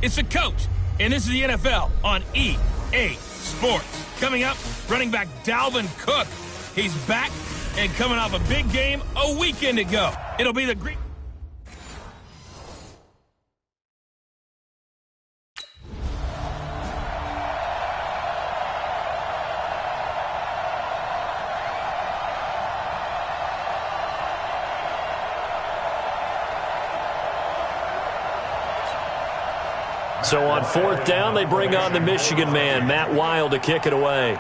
It's the coach, and this is the NFL on EA Sports. Coming up, running back Dalvin Cook. He's back and coming off a big game a weekend ago. It'll be the Green... So on fourth down, they bring on the Michigan man, Matt Wild, to kick it away.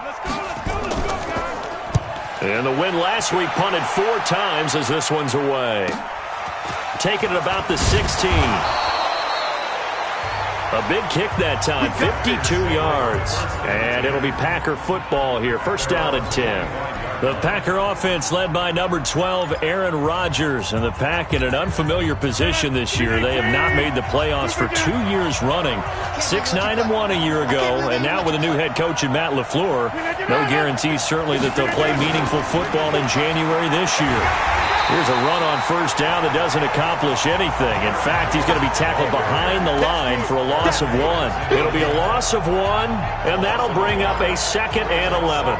And the win last week punted 4 times as this one's away. Taking it about the 16. A big kick that time, 52 yards. And it'll be Packer football here. First down and 10. The Packer offense led by number 12, Aaron Rodgers. And the Pack in an unfamiliar position this year. They have not made the playoffs for 2 years running. 6-9-1 a year ago. And now with a new head coach in Matt LaFleur, no guarantees certainly that they'll play meaningful football in January this year. Here's a run on first down that doesn't accomplish anything. In fact, he's going to be tackled behind the line for a loss of 1. It'll be a loss of 1, and that'll bring up a 2nd and 11.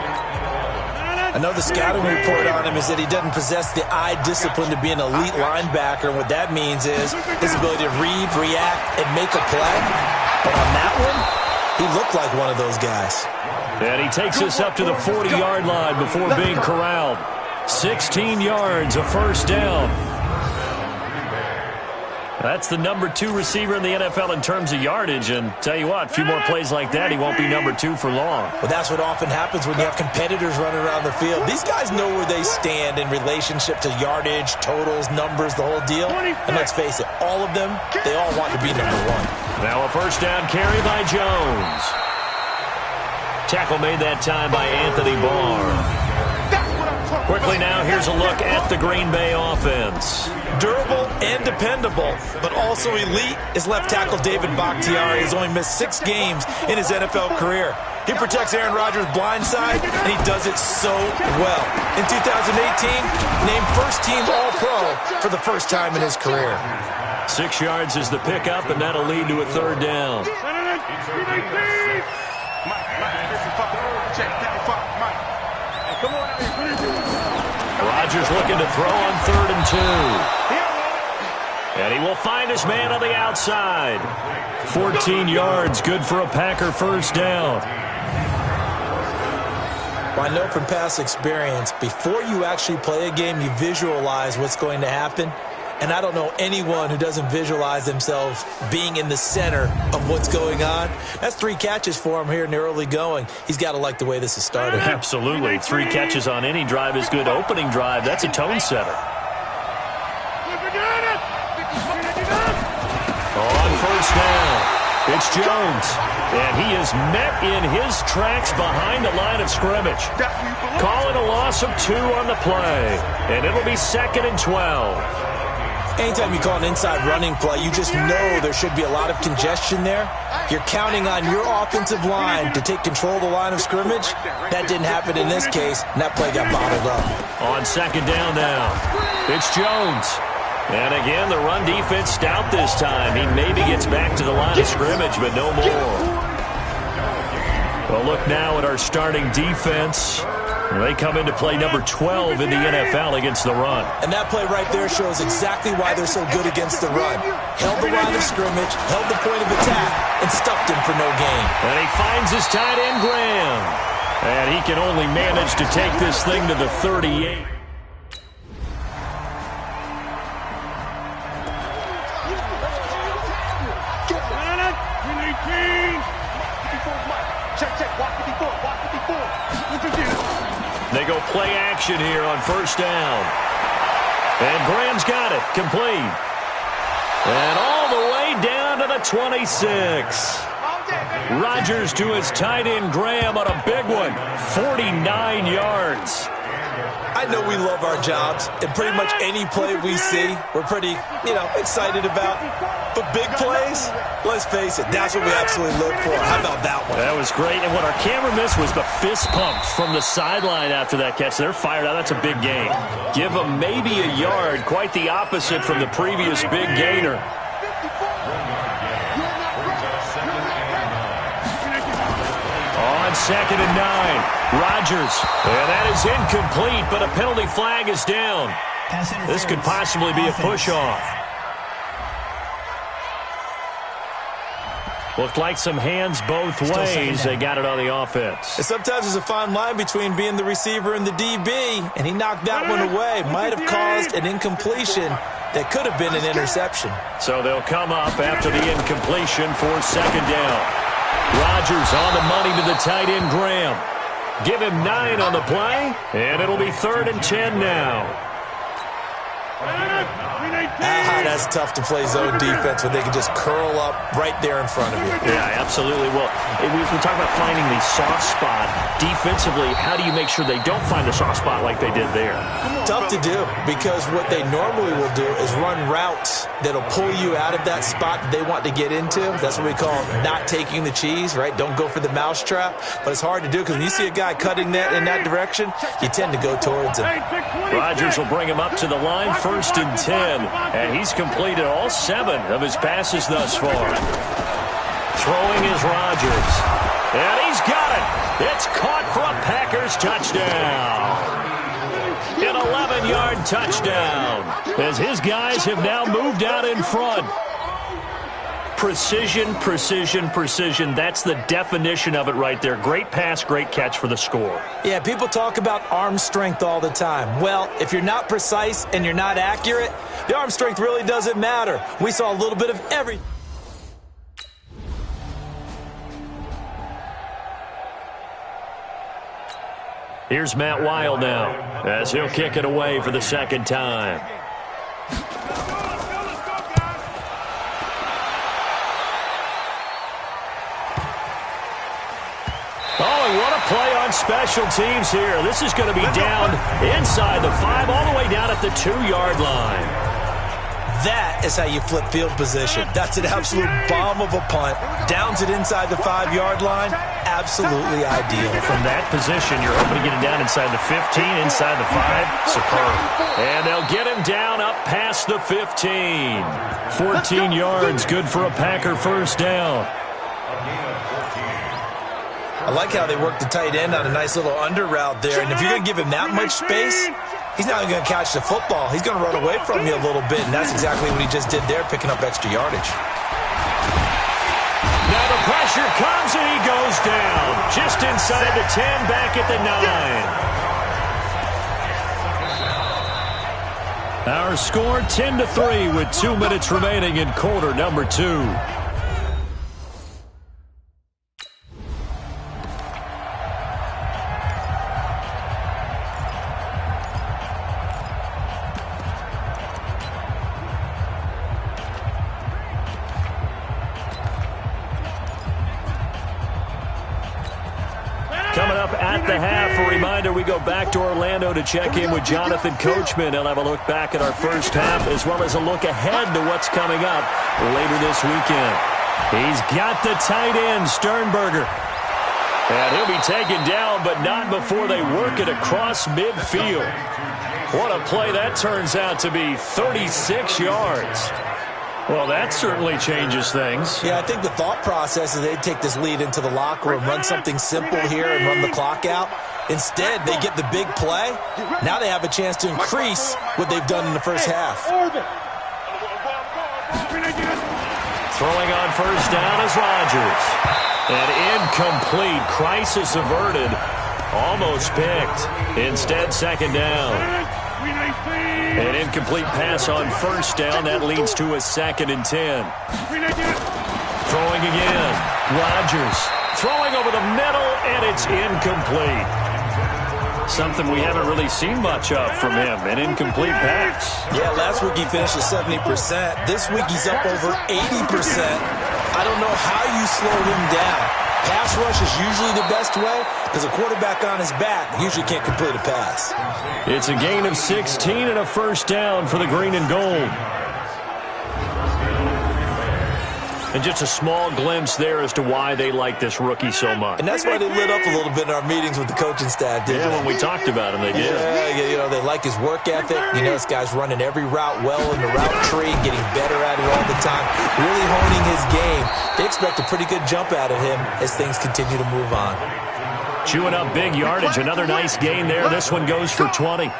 I know the scouting report on him is that he doesn't possess the eye discipline to be an elite linebacker, and what that means is his ability to read, react, and make a play. But on that one, he looked like one of those guys. And he takes us up to the 40-yard line before being corralled. 16 yards, a first down. That's the number 2 receiver in the NFL in terms of yardage. And tell you what, a few more plays like that, he won't be number 2 for long. Well, that's what often happens when you have competitors running around the field. These guys know where they stand in relationship to yardage, totals, numbers, the whole deal. And let's face it, all of them, they all want to be number 1. Now a first down carry by Jones. Tackle made that time by Anthony Barr. Quickly now, here's a look at the Green Bay offense. Durable and dependable, but also elite is left tackle David Bakhtiari. Has only missed 6 games in his NFL career. He protects Aaron Rodgers' blind side, and he does it so well. In 2018, named first-team All-Pro for the first time in his career. 6 yards is the pickup, and that'll lead to a 3rd down. Rodgers looking to throw on 3rd and 2. And he will find his man on the outside. 14 yards, good for a Packer first down. Well, I know from past experience, before you actually play a game, you visualize what's going to happen. And I don't know anyone who doesn't visualize themselves being in the center of what's going on. That's 3 catches for him here in the early going. He's got to like the way this has started. Absolutely. 3 catches on any drive is good. Opening drive, that's a tone setter. On first down, it's Jones. And he is met in his tracks behind the line of scrimmage. Calling a loss of 2 on the play. And it'll be 2nd and 12. Anytime you call an inside running play, you just know there should be a lot of congestion there. You're counting on your offensive line to take control of the line of scrimmage. That didn't happen in this case, and that play got bottled up. On 2nd down now, it's Jones. And again, the run defense stout this time. He maybe gets back to the line of scrimmage, but no more. Well, look now at our starting defense. They come into play number 12 in the NFL against the run. And that play right there shows exactly why they're so good against the run. Held the line of scrimmage, held the point of attack, and stuffed him for no gain. And he finds his tight end, Graham. And he can only manage to take this thing to the 38. They go play action here on first down. And Graham's got it. Complete. And all the way down to the 26. Rodgers to his tight end, Graham, on a big one. 49 yards. I know we love our jobs, and pretty much any play we see, we're pretty, excited about. But big plays, let's face it, that's what we absolutely look for. How about that one? That was great, and what our camera missed was the fist pumps from the sideline after that catch. They're fired out. That's a big gain. Give them maybe a yard, quite the opposite from the previous big gainer. 2nd and 9. Rodgers. And that is incomplete, but a penalty flag is down. This could possibly be a push-off. Looked like some hands both ways. They got it on the offense. And sometimes there's a fine line between being the receiver and the DB, and he knocked that one away. Might have caused an incompletion that could have been an interception. So they'll come up after the incompletion for 2nd down. Rodgers on the money to the tight end, Graham. Give him 9 on the play, and it'll be 3rd and 10 now. That's tough to play zone defense when they can just curl up right there in front of you. Yeah, absolutely. Well, we talk about finding the soft spot. Defensively, how do you make sure they don't find the soft spot like they did there? Tough to do, because what they normally will do is run routes that'll pull you out of that spot that they want to get into. That's what we call not taking the cheese, right? Don't go for the mousetrap. But it's hard to do because when you see a guy cutting that in that direction, you tend to go towards him. Rodgers will bring him up to the line, 1st and 10. And he's completed all 7 of his passes thus far. Throwing is Rodgers. And he's got it. It's caught for a Packers touchdown. An 11-yard touchdown, as his guys have now moved out in front. Precision, precision, precision. That's the definition of it right there. Great pass, great catch for the score. Yeah, people talk about arm strength all the time. Well, if you're not precise and you're not accurate, the arm strength really doesn't matter. We saw a little bit of everything. Here's Matt Weil now, as he'll kick it away for the 2nd time. Oh, and what a play on special teams here. This is going to be down inside the 5, all the way down at the 2-yard line. That is how you flip field position. That's an absolute bomb of a punt. Downs it inside the 5-yard line. Absolutely ideal. From that position, you're hoping to get it down inside the 15, inside the 5. Superb. And they'll get him down up past the 15. 14 yards, good for a Packer 1st down. I like how they work the tight end on a nice little under route there. And if you're going to give him that much space, he's not going to catch the football. He's going to run away from you a little bit, and that's exactly what he just did there, picking up extra yardage. Now the pressure comes, and he goes down. Just inside the 10, back at the 9. Our score 10-3 with 2 minutes remaining in quarter number 2. Coming up at the half, a reminder, we go back to Orlando to check in with Jonathan Coachman. He'll have a look back at our first half as well as a look ahead to what's coming up later this weekend. He's got the tight end, Sternberger. And he'll be taken down, but not before they work it across midfield. What a play that turns out to be, 36 yards. Well, that certainly changes things. Yeah, I think the thought process is they'd take this lead into the locker room, run something simple here and run the clock out. Instead, they get the big play. Now they have a chance to increase what they've done in the first half. Throwing on 1st down is Rodgers. An incomplete, crisis averted, almost picked. Instead, 2nd down. An incomplete pass on 1st down. That leads to a 2nd and 10. Throwing again. Rodgers throwing over the middle, and it's incomplete. Something we haven't really seen much of from him, an incomplete pass. Yeah, last week he finished at 70%. This week he's up over 80%. I don't know how you slow him down. Pass rush is usually the best way because a quarterback on his back usually can't complete a pass. It's a gain of 16 and a 1st down for the green and gold. And just a small glimpse there as to why they like this rookie so much. And that's why they lit up a little bit in our meetings with the coaching staff, didn't they? When we talked about him, they did. Yeah, you know, they like his work ethic. You know, this guy's running every route well in the route tree, getting better at it all the time, really honing his game. They expect a pretty good jump out of him as things continue to move on. Chewing up big yardage. Another nice gain there. This one goes for 20.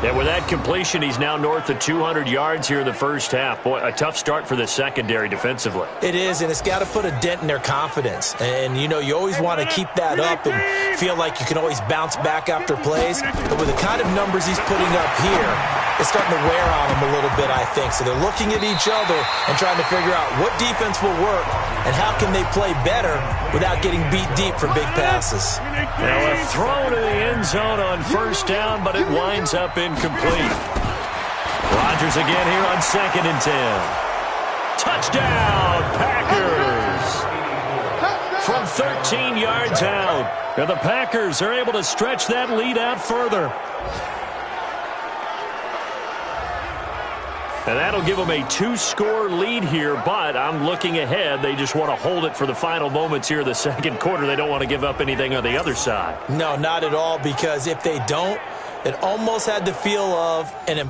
And with that completion, he's now north of 200 yards here in the first half. Boy, a tough start for the secondary defensively. It is, and it's got to put a dent in their confidence. And, you know, you always want to keep that up and feel like you can always bounce back after plays. But with the kind of numbers he's putting up here, it's starting to wear on them a little bit, I think. So they're looking at each other and trying to figure out what defense will work and how can they play better without getting beat deep for big passes. Now a throw to the end zone on first down, but it winds up incomplete. Rodgers again here on 2nd and 10. Touchdown, Packers! From 13 yards out. And the Packers are able to stretch that lead out further. And that'll give them a 2-score lead here, but I'm looking ahead. They just want to hold it for the final moments here in the second quarter. They don't want to give up anything on the other side. No, not at all, because if they don't, it almost had the feel of an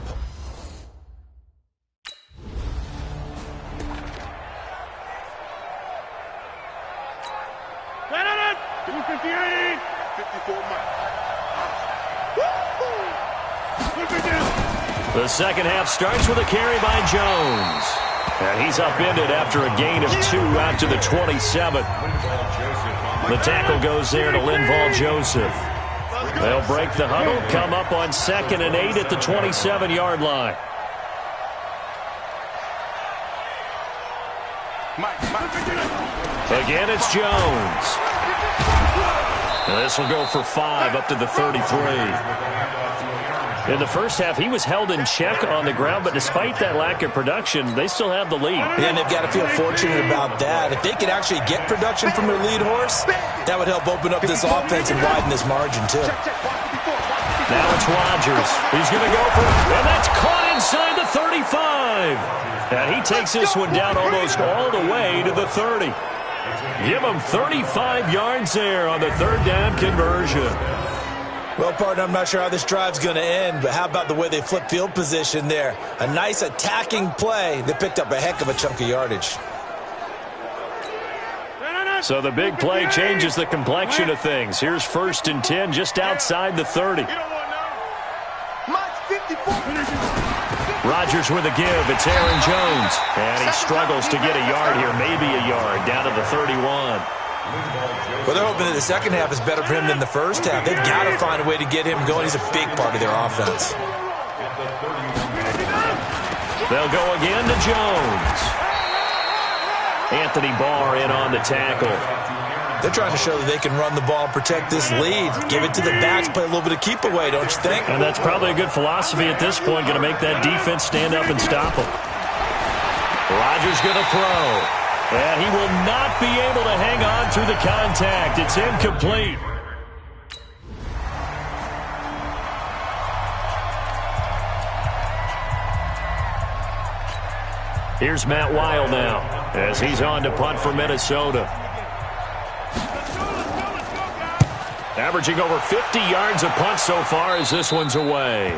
The second half starts with a carry by Jones. And he's upended after a gain of 2 out to the 27. The tackle goes there to Linval Joseph. They'll break the huddle, come up on 2nd and 8 at the 27-yard line. Again, it's Jones. And this will go for 5 up to the 33. In the first half, he was held in check on the ground, but despite that lack of production, they still have the lead. And they've got to feel fortunate about that. If they could actually get production from their lead horse, that would help open up this offense and widen this margin, too. Now it's Rodgers. He's going to go for it, and that's caught inside the 35. And he takes this one down almost all the way to the 30. Give him 35 yards there on the 3rd down conversion. Well, partner, I'm not sure how this drive's going to end, but how about the way they flip field position there? A nice attacking play that picked up a heck of a chunk of yardage. So the big play changes the complexion of things. Here's 1st and 10 just outside the 30. Rodgers with a give. It's Aaron Jones. And he struggles to get a yard here, maybe a yard, down to the 31. Well, they're hoping that the second half is better for him than the first half. They've got to find a way to get him going. He's a big part of their offense. They'll go again to Jones. Anthony Barr in on the tackle. They're trying to show that they can run the ball and protect this lead. Give it to the backs, play a little bit of keep away, don't you think? And that's probably a good philosophy at this point, going to make that defense stand up and stop them. Rodgers going to throw. And he will not be able to hang on through the contact. It's incomplete. Here's Matt Weil now as he's on to punt for Minnesota. Averaging over 50 yards a punt so far as this one's away.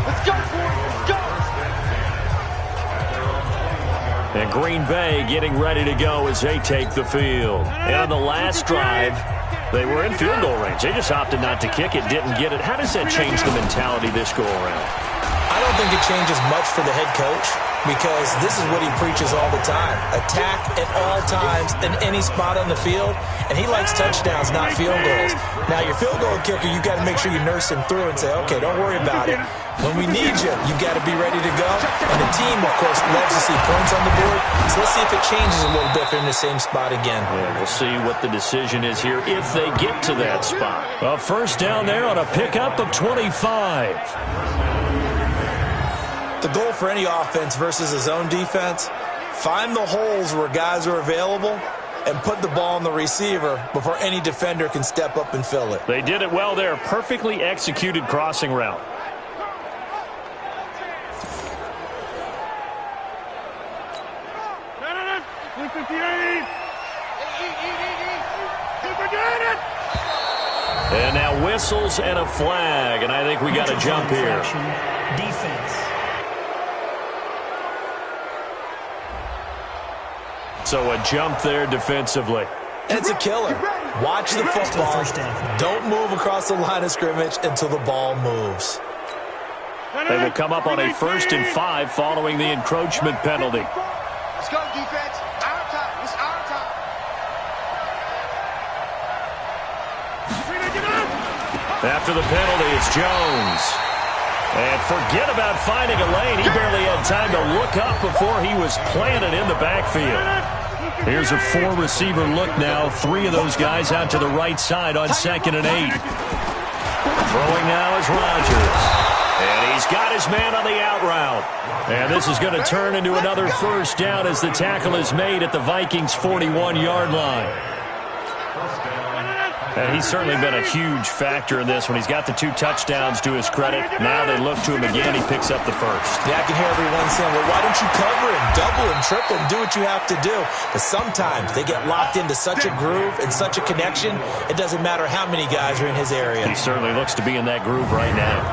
Let's go, let's go. And Green Bay getting ready to go as they take the field. And on the last drive, they were in field goal range. They just opted not to kick it, didn't get it. How does that change the mentality this go around? I don't think it changes much for the head coach, because this is what he preaches all the time. Attack at all times in any spot on the field, and he likes touchdowns, not field goals. Now, your field goal kicker, you've got to make sure you nurse him through and say, okay, don't worry about it. When we need you, you've got to be ready to go. And the team, of course, loves to see points on the board. So let's see if it changes a little bit if they're in the same spot again. Yeah, we'll see what the decision is here if they get to that spot. A first down there on a pickup of 25. The goal for any offense versus a zone defense, find the holes where guys are available and put the ball on the receiver before any defender can step up and fill it. They did it well there. Perfectly executed crossing route. And now whistles and a flag, and I think we got a jump here. Defense. So a jump there defensively. It's a killer. Watch the football. Don't move across the line of scrimmage until the ball moves. They will come up on a 1st and 5 following the encroachment penalty. Let's go, defense. Our time. It's our time. After the penalty, it's Jones. And forget about finding a lane. He barely had time to look up before he was planted in the backfield. Here's a 4-receiver look now. 3 of those guys out to the right side on 2nd and 8. Throwing now is Rodgers. And he's got his man on the out route. And this is going to turn into another 1st down as the tackle is made at the Vikings' 41-yard line. And he's certainly been a huge factor in this one. He's got the 2 touchdowns to his credit. Now they look to him again. He picks up the 1st. Yeah, I can hear everyone saying, well, why don't you cover him, double him, triple him, do what you have to do? But sometimes they get locked into such a groove and such a connection, it doesn't matter how many guys are in his area. He certainly looks to be in that groove right now.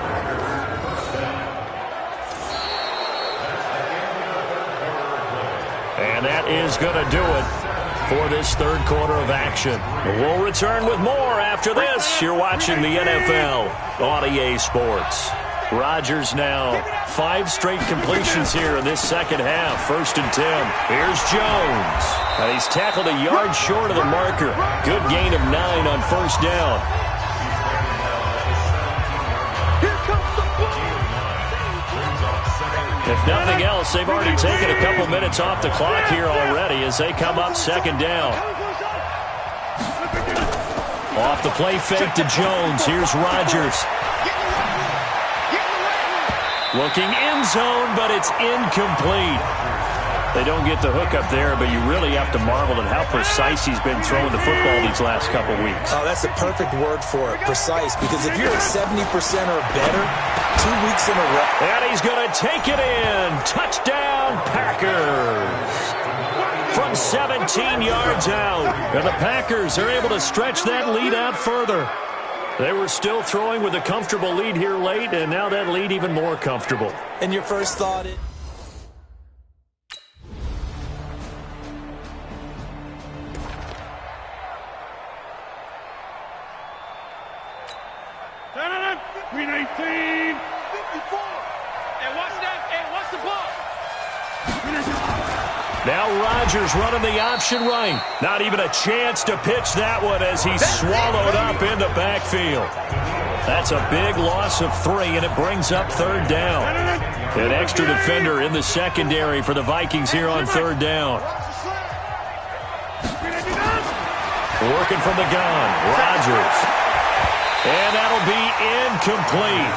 And that is going to do it for this 3rd quarter of action. We'll return with more after this. You're watching the NFL on EA Sports. Rodgers now 5 straight completions here in this 2nd half. 1st and 10. Here's Jones. And he's tackled a yard short of the marker. Good gain of 9 on 1st down. If nothing else, they've already taken a couple minutes off the clock here already as they come up 2nd down. Off the play fake to Jones. Here's Rodgers. Looking end zone, but it's incomplete. They don't get the hook up there, but you really have to marvel at how precise he's been throwing the football these last couple weeks. Oh, that's the perfect word for it, precise, because if you're at 70% or better, 2 weeks in a row. And he's going to take it in. Touchdown, Packers. From 17 yards out. And the Packers are able to stretch that lead out further. They were still throwing with a comfortable lead here late, and now that lead even more comfortable. And your first thought is... Green 18. 54. And watch that. And watch the ball. Now Rodgers running the option right. Not even a chance to pitch that one as he's swallowed up in the backfield. That's a big loss of 3, and it brings up 3rd down. An extra defender in the secondary for the Vikings here on 3rd down. Working from the gun, Rodgers. And that'll be incomplete.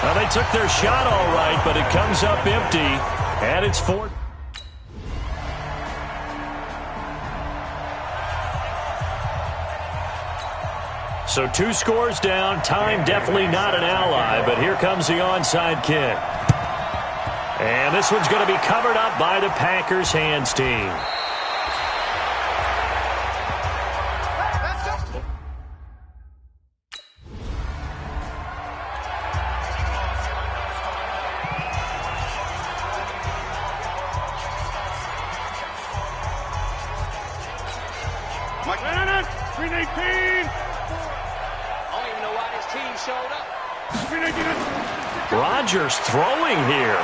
Well, they took their shot all right, but it comes up empty, and it's 4th. So 2 scores down. Time definitely not an ally, but here comes the onside kick. And this one's going to be covered up by the Packers hands team. Green 18. I don't even know why this team showed up. Rodgers throwing here.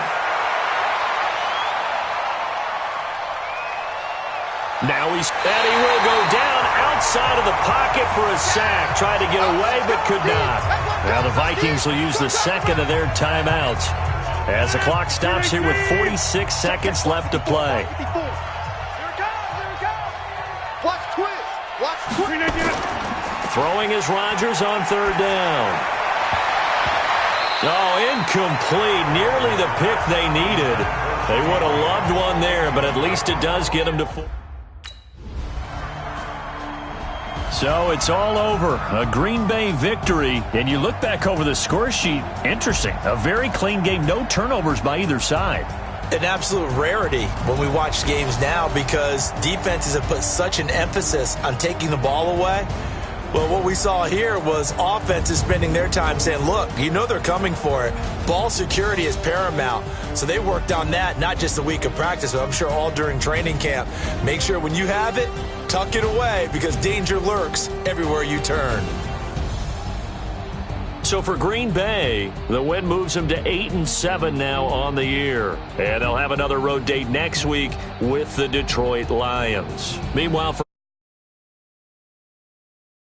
Now and he will go down outside of the pocket for a sack. Tried to get away, but could not. Now the Vikings will use the 2nd of their timeouts as the clock stops here with 46 seconds left to play. Throwing is Rodgers on 3rd down. Oh, incomplete. Nearly the pick they needed. They would have loved one there, but at least it does get them to 4. So it's all over. A Green Bay victory. And you look back over the score sheet. Interesting. A very clean game. No turnovers by either side. an absolute rarity when we watch games now because defenses have put such an emphasis on taking the ball away. Well, what we saw here was offenses spending their time saying, look, you know they're coming for it. Ball security is paramount. So they worked on that, not just a week of practice, but I'm sure all during training camp. Make sure when you have it, tuck it away because danger lurks everywhere you turn. So for Green Bay, the win moves them to 8-7 now on the year. And they'll have another road date next week with the Detroit Lions. Meanwhile, for